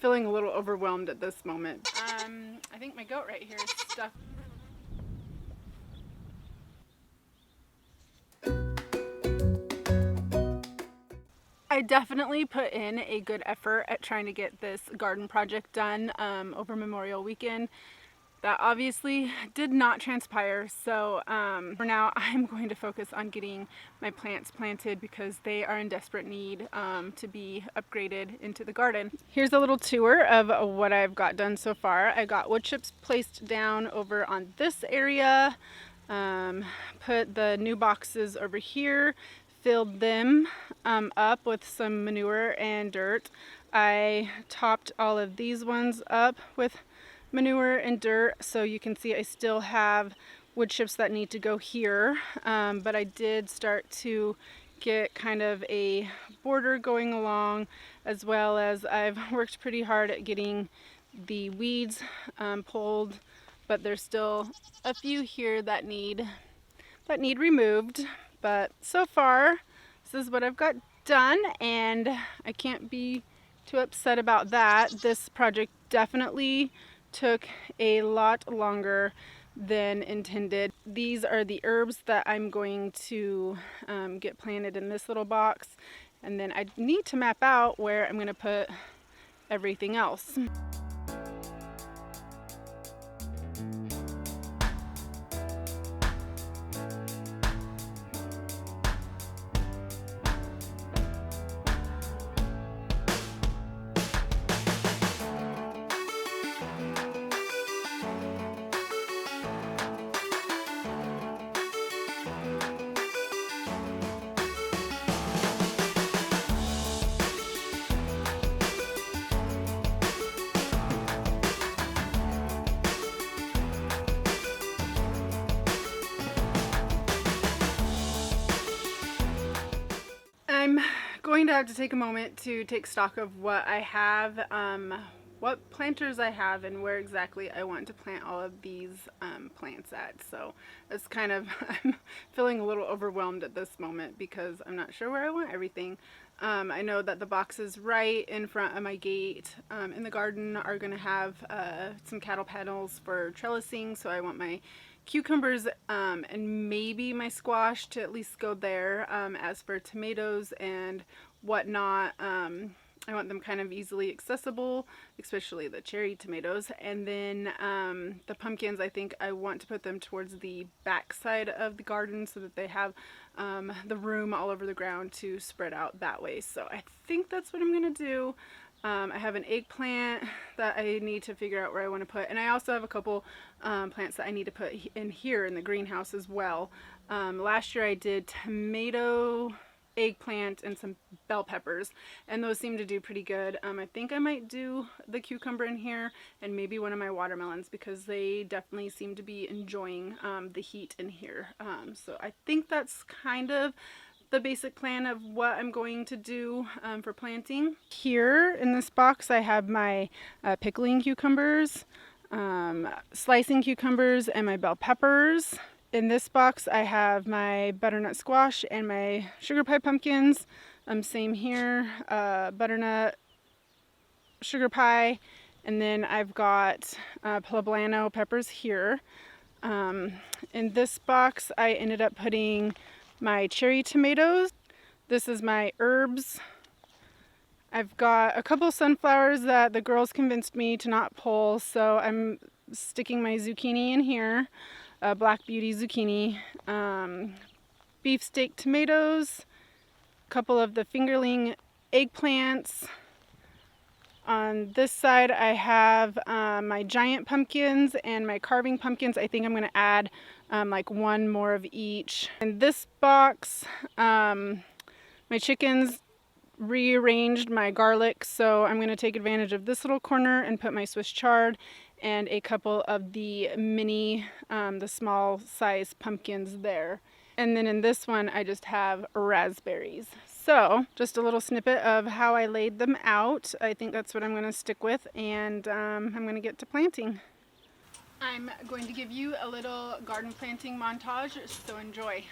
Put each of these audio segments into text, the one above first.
feeling a little overwhelmed at this moment. I think my goat right here is stuck. I definitely put in a good effort at trying to get this garden project done over Memorial Weekend. That obviously did not transpire, so for now I'm going to focus on getting my plants planted because they are in desperate need to be upgraded into the garden. Here's a little tour of what I've got done so far. I got wood chips placed down over on this area, put the new boxes over here, filled them up with some manure and dirt. I topped all of these ones up with manure and dirt, so you can see I still have wood chips that need to go here, but I did start to get kind of a border going along, as well as I've worked pretty hard at getting the weeds pulled, but there's still a few here that need removed. But so far this is what I've got done, and I can't be too upset about that. This project definitely took a lot longer than intended. These are the herbs that I'm going to get planted in this little box, and then I need to map out where I'm going to put everything else. I'm going to have to take a moment to take stock of what I have, what planters I have, and where exactly I want to plant all of these plants at. So it's kind of, I'm feeling a little overwhelmed at this moment because I'm not sure where I want everything. I know that the boxes right in front of my gate in the garden are going to have some cattle panels for trellising, so I want my cucumbers and maybe my squash to at least go there. As for tomatoes and whatnot, I want them kind of easily accessible, especially the cherry tomatoes. And then the pumpkins, I think I want to put them towards the back side of the garden so that they have the room all over the ground to spread out that way. So I think that's what I'm gonna do. I have an eggplant that I need to figure out where I want to put, and I also have a couple plants that I need to put in here in the greenhouse as well. Last year I did tomato, eggplant, and some bell peppers, and those seem to do pretty good. I think I might do the cucumber in here and maybe one of my watermelons because they definitely seem to be enjoying the heat in here. So I think that's kind of the basic plan of what I'm going to do for planting. Here in this box I have my pickling cucumbers, slicing cucumbers, and my bell peppers. In this box I have my butternut squash and my sugar pie pumpkins. Same here, butternut, sugar pie, and then I've got poblano peppers here. In this box I ended up putting my cherry tomatoes. This is my herbs. I've got a couple sunflowers that the girls convinced me to not pull, so I'm sticking my zucchini in here, Black Beauty zucchini, beefsteak tomatoes, a couple of the fingerling eggplants. On this side I have my giant pumpkins and my carving pumpkins. I think I'm going to add like one more of each. In this box, my chickens rearranged my garlic, so I'm going to take advantage of this little corner and put my Swiss chard and a couple of the mini, the small size pumpkins there. And then in this one I just have raspberries. So just a little snippet of how I laid them out. I think that's what I'm going to stick with, and I'm going to get to planting. I'm going to give you a little garden planting montage, so enjoy.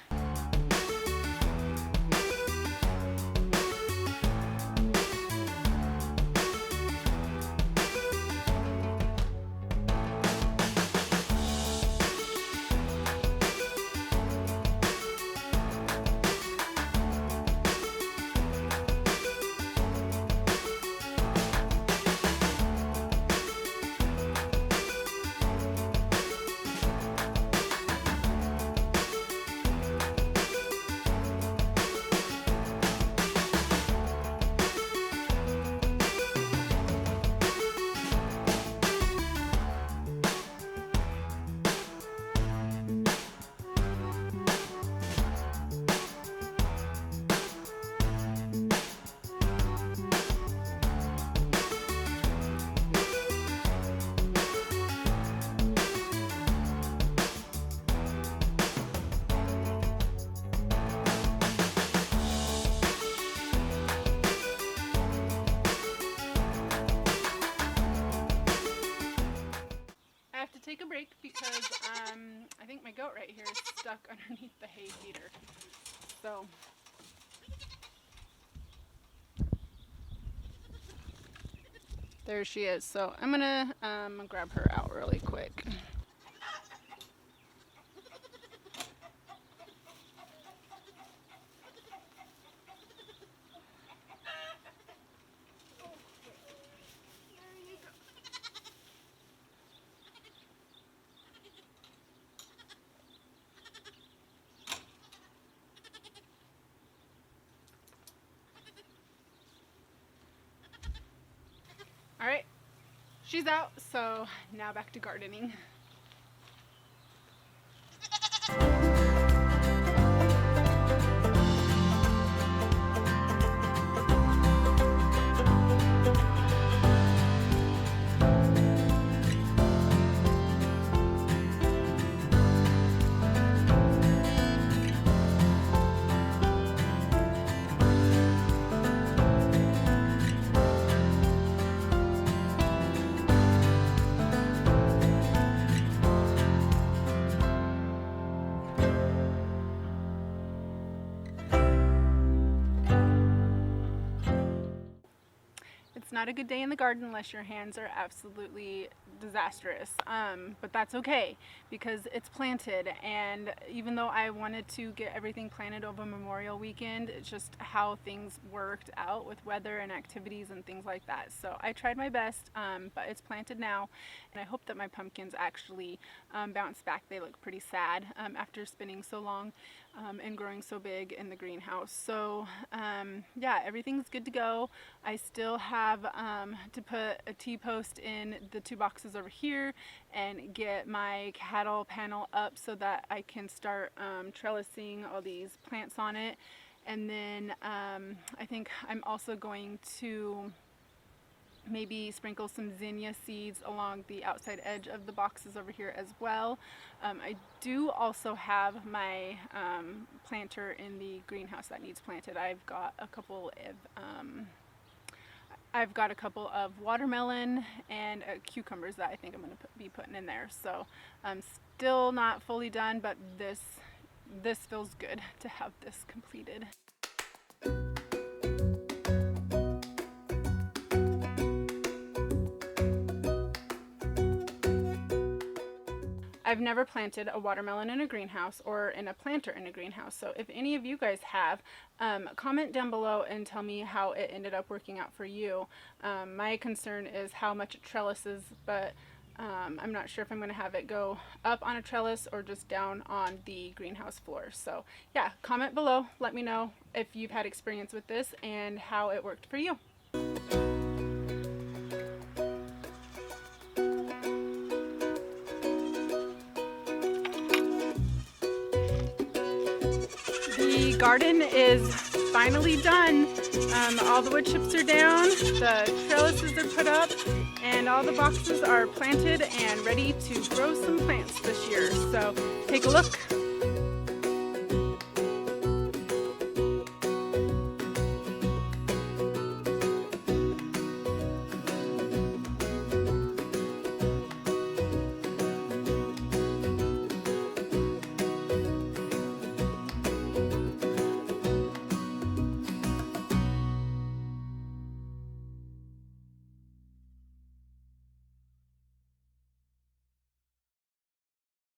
take a break because I think my goat right here is stuck underneath the hay feeder. So there she is. So I'm gonna grab her out really quick. All right, she's out, so now back to gardening. It's not a good day in the garden unless your hands are absolutely disastrous, but that's okay because it's planted, and even though I wanted to get everything planted over Memorial Weekend, it's just how things worked out with weather and activities and things like that. So I tried my best, but it's planted now, and I hope that my pumpkins actually bounce back. They look pretty sad after spinning so long and growing so big in the greenhouse. So yeah, everything's good to go. I still have to put a T-post in the 2 boxes over here and get my cattle panel up so that I can start trellising all these plants on it. And then I think I'm also going to maybe sprinkle some zinnia seeds along the outside edge of the boxes over here as well. I do also have my planter in the greenhouse that needs planted. I've got a couple of watermelon and cucumbers that I think I'm going to be putting in there. So I'm still not fully done, but this feels good to have this completed. I've never planted a watermelon in a greenhouse or in a planter in a greenhouse. So if any of you guys have, comment down below and tell me how it ended up working out for you. My concern is how much it trellises, but I'm not sure if I'm going to have it go up on a trellis or just down on the greenhouse floor. So yeah, comment below. Let me know if you've had experience with this and how it worked for you. The garden is finally done. All the wood chips are down, the trellises are put up, and all the boxes are planted and ready to grow some plants this year. So take a look.